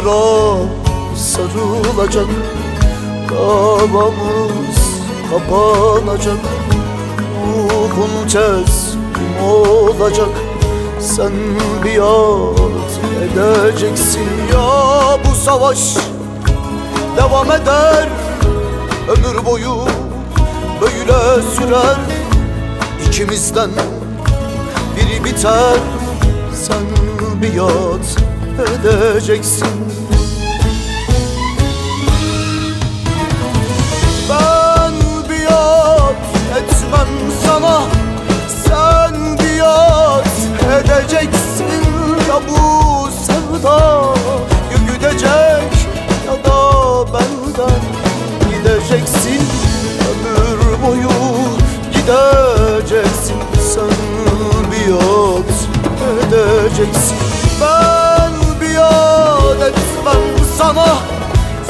duvara sarılacak, davamız kapanacak. Ruhun teslim olacak, sen biat edeceksin. Ya bu savaş devam eder, ömür boyu böyle sürer. İkimizden biri biter, sen biat edeceksin. Ben biat etmem sana, sen biat edeceksin. Ya bu sevda güdecek ya da benden gideceksin. Ömür boyu gideceksin, sen biat edeceksin. Ben biat etmem sana,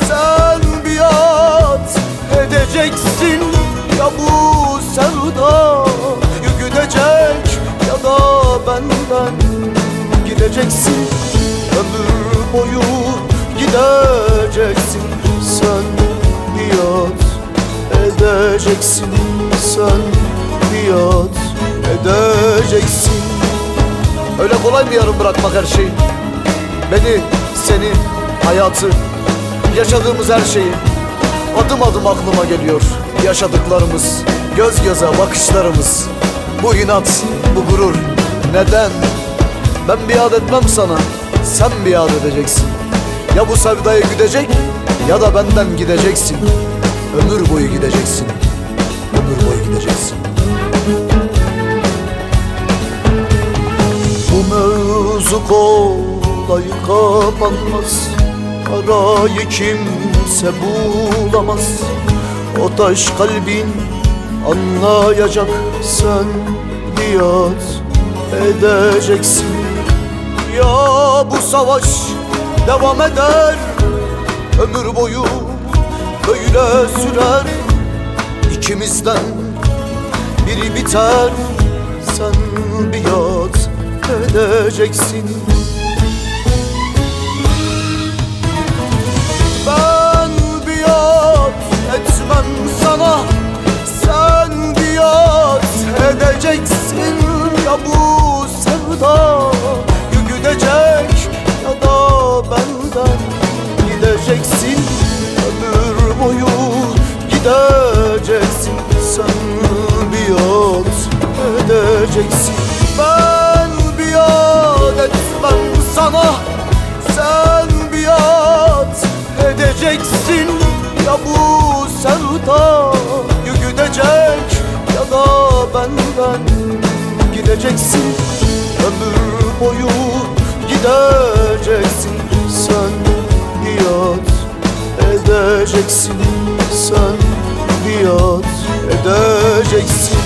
sen biat edeceksin. Ya bu sevda gidecek ya da benden gideceksin. Ömür boyu gideceksin, sen biat edeceksin. Sen biat edeceksin. Öyle kolay mı yarım bırakmak her şeyi? Beni, seni, hayatı, yaşadığımız her şeyi. Adım adım aklıma geliyor yaşadıklarımız, göz göze bakışlarımız. Bu inat, bu gurur neden? Ben biat etmem sana, sen biat edeceksin. Ya bu sevdayı güdecek ya da benden gideceksin. Ömür boyu gideceksin, ömür boyu gideceksin. Bu mevzu kolay kapanmaz, arayı kimse bulamaz. O taş kalbin anlayacak, sen biat edeceksin. Ya bu savaş devam eder, ömür boyu böyle sürer. İkimizden biri biter, sen biat edeceksin. Ben biat etmem sana, sen biat edeceksin. Ya bu sevda gidecek ya da benden gideceksin. Ömür boyu gideceksin, sen biat edeceksin. Ben biat etmem sana, sen biat edeceksin. Ya bu sevda gidecek ya da benden gideceksin. Ömür boyu gideceksin, sen biat edeceksin. Sen biat edeceksin.